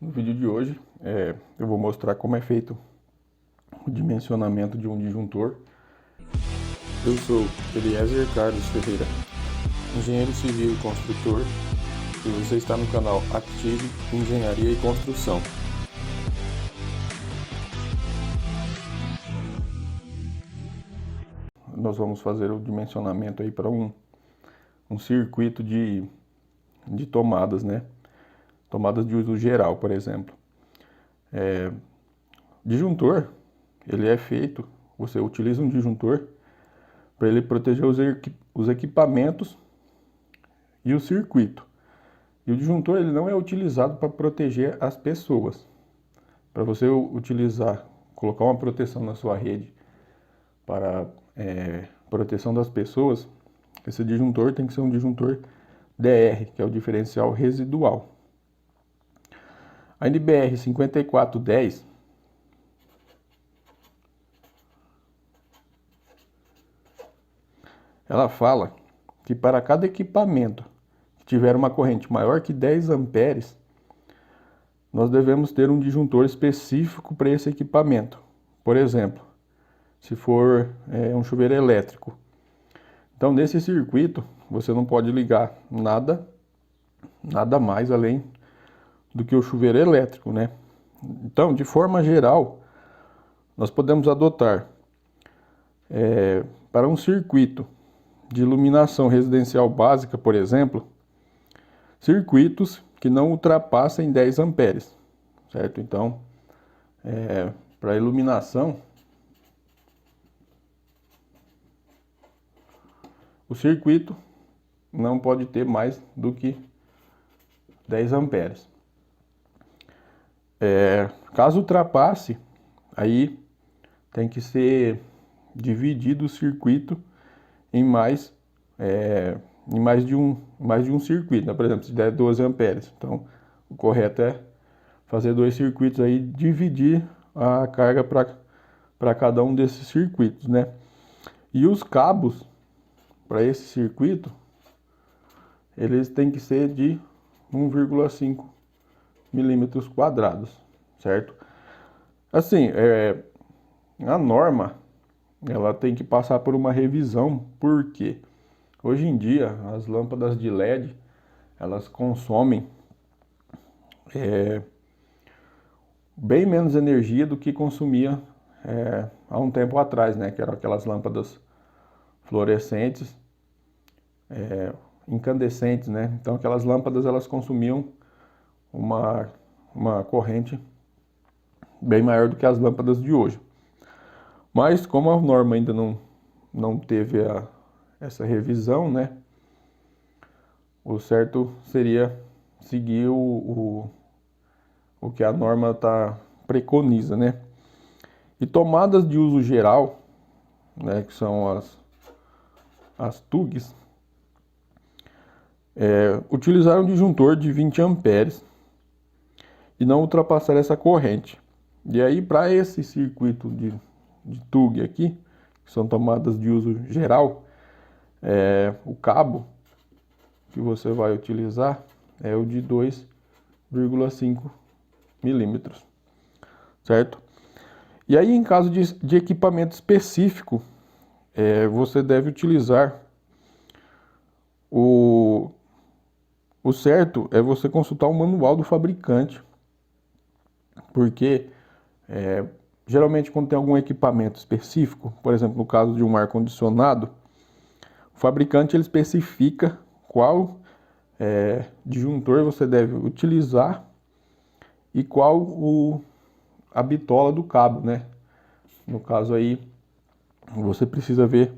No vídeo de hoje, eu vou mostrar como é feito o dimensionamento de um disjuntor. Eu sou Eliezer Carlos Ferreira, engenheiro civil e construtor, e você está no canal Active Engenharia e Construção. Nós vamos fazer o dimensionamento aí para um circuito de tomadas, né? Tomadas de uso geral, por exemplo. Disjuntor, ele é feito, você utiliza um disjuntor para ele proteger os equipamentos e o circuito. E o disjuntor ele não é utilizado para proteger as pessoas. Para você utilizar, colocar uma proteção na sua rede para proteção das pessoas, esse disjuntor tem que ser um disjuntor DR, que é o diferencial residual. A NBR 5410 ela fala que para cada equipamento que tiver uma corrente maior que 10 amperes, nós devemos ter um disjuntor específico para esse equipamento. Por exemplo, se for um chuveiro elétrico. Então, nesse circuito, você não pode ligar nada mais além do que o chuveiro elétrico, né? Então, de forma geral, nós podemos adotar para um circuito de iluminação residencial básica, por exemplo, circuitos que não ultrapassem 10 amperes, certo? Então, para iluminação, o circuito não pode ter mais do que 10 amperes. Caso ultrapasse, aí tem que ser dividido o circuito em mais de um circuito, né? Por exemplo, se der 12 amperes, então o correto é fazer dois circuitos aí, dividir a carga para cada um desses circuitos, né? E os cabos para esse circuito, eles têm que ser de 1,5 milímetros quadrados, certo? Assim, a norma, ela tem que passar por uma revisão, porque hoje em dia as lâmpadas de LED, elas consomem bem menos energia do que consumia há um tempo atrás, né? Que eram aquelas lâmpadas fluorescentes, incandescentes, né? Então aquelas lâmpadas elas consumiam uma corrente bem maior do que as lâmpadas de hoje. Mas como a norma ainda não teve essa revisão, né? O certo seria seguir o que a norma preconiza, né? E tomadas de uso geral, né, que são as TUGs, utilizar um disjuntor de 20 amperes e não ultrapassar essa corrente. E aí, para esse circuito de TUG aqui, que são tomadas de uso geral, o cabo que você vai utilizar é o de 2,5 milímetros, certo? E aí, em caso de equipamento específico, você deve utilizar o certo é você consultar o manual do fabricante, porque geralmente quando tem algum equipamento específico, por exemplo, no caso de um ar-condicionado, o fabricante ele especifica qual disjuntor você deve utilizar e qual a bitola do cabo, né? No caso aí, você precisa ver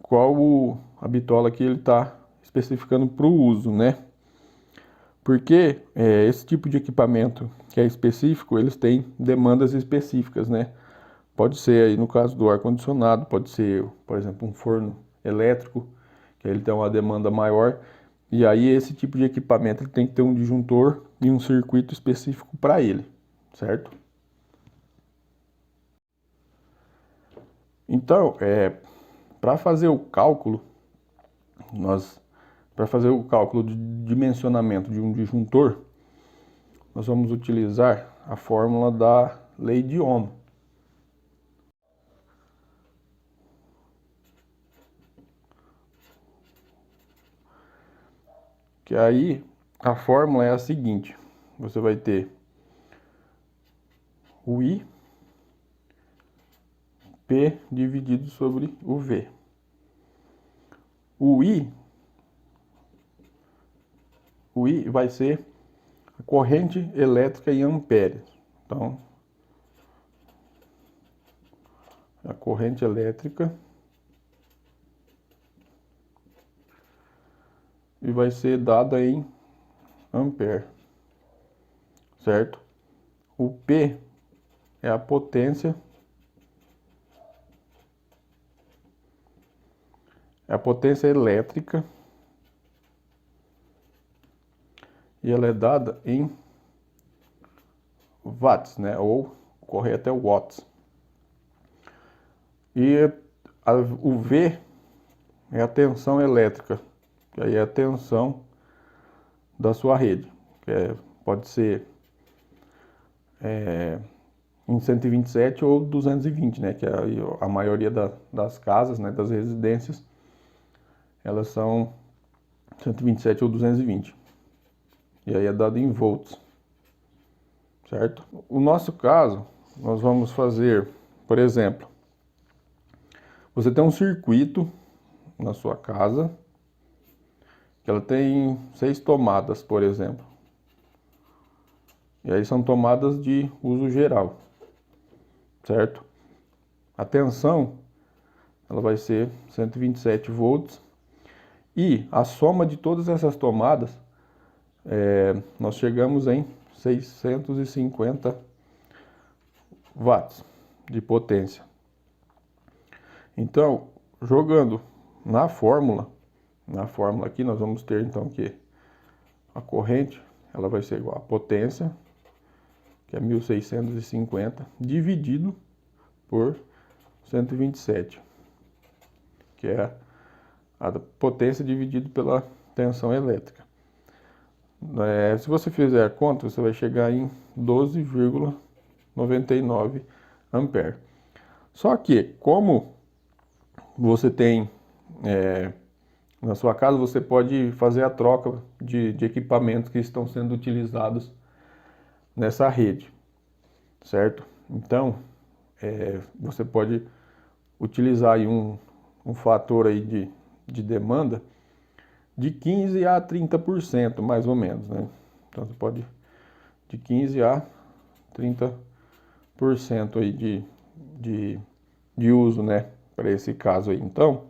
qual a bitola que ele está especificando para o uso, né? Porque esse tipo de equipamento que é específico, eles têm demandas específicas, né? Pode ser aí no caso do ar-condicionado, pode ser, por exemplo, um forno elétrico, que ele tem uma demanda maior. E aí esse tipo de equipamento ele tem que ter um disjuntor e um circuito específico para ele, certo? Então, para fazer o cálculo, para fazer o cálculo de dimensionamento de um disjuntor, nós vamos utilizar a fórmula da lei de Ohm. Que aí a fórmula é a seguinte: você vai ter o I, P dividido sobre o V. O I vai ser a corrente elétrica em amperes. Então, a corrente elétrica e vai ser dada em ampere, certo? O P é a potência, elétrica, e ela é dada em watts, né? Ou o correto é watts. E o V é a tensão elétrica, que aí é a tensão da sua rede, que pode ser em 127 ou 220, né? Que a maioria das casas, né? Das residências, elas são 127 ou 220. E aí é dado em volts, certo? O nosso caso, nós vamos fazer, por exemplo, você tem um circuito na sua casa, que ela tem 6 tomadas, por exemplo. E aí são tomadas de uso geral, certo? A tensão, ela vai ser 127 volts. E a soma de todas essas tomadas, nós chegamos em 650 watts de potência. Então, jogando na fórmula aqui, nós vamos ter então que a corrente, ela vai ser igual a potência, que é 1650, dividido por 127, que é a potência dividido pela tensão elétrica. Se você fizer a conta, você vai chegar em 12,99 ampere. Só que, como você tem na sua casa, você pode fazer a troca de equipamentos que estão sendo utilizados nessa rede, certo? Então, você pode utilizar aí um fator aí de demanda de 15 a 30%, mais ou menos, né? Então, você pode de 15 a 30% aí de uso, né? Para esse caso aí. Então,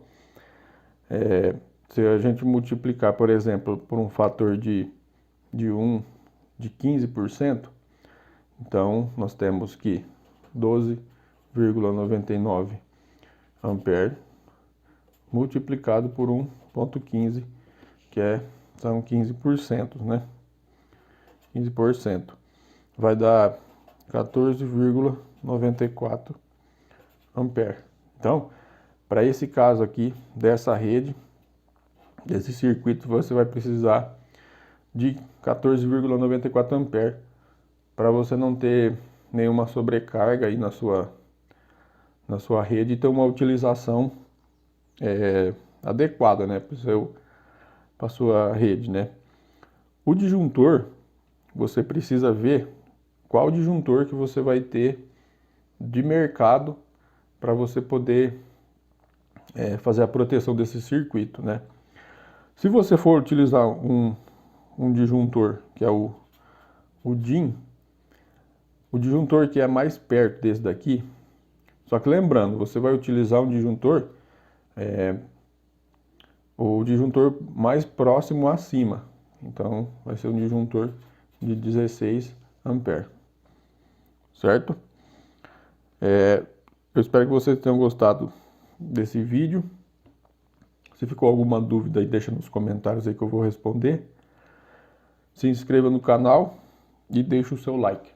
se a gente multiplicar, por exemplo, por um fator de 15%, então nós temos que 12,99 ampere multiplicado por 1,15, que são 15%, né? 15%. Vai dar 14,94 ampere. Então, para esse caso aqui, dessa rede, desse circuito, você vai precisar de 14,94 ampere para você não ter nenhuma sobrecarga aí na sua rede e ter uma utilização adequada, né, para sua rede, né? O disjuntor, você precisa ver qual disjuntor que você vai ter de mercado para você poder fazer a proteção desse circuito, né? Se você for utilizar um disjuntor que é o DIN, o disjuntor que é mais perto desse daqui, só que lembrando, você vai utilizar um disjuntor, o disjuntor mais próximo acima, então vai ser um disjuntor de 16 ampere, certo? Eu espero que vocês tenham gostado desse vídeo. Se ficou alguma dúvida aí, deixa nos comentários aí que eu vou responder. Se inscreva no canal e deixe o seu like.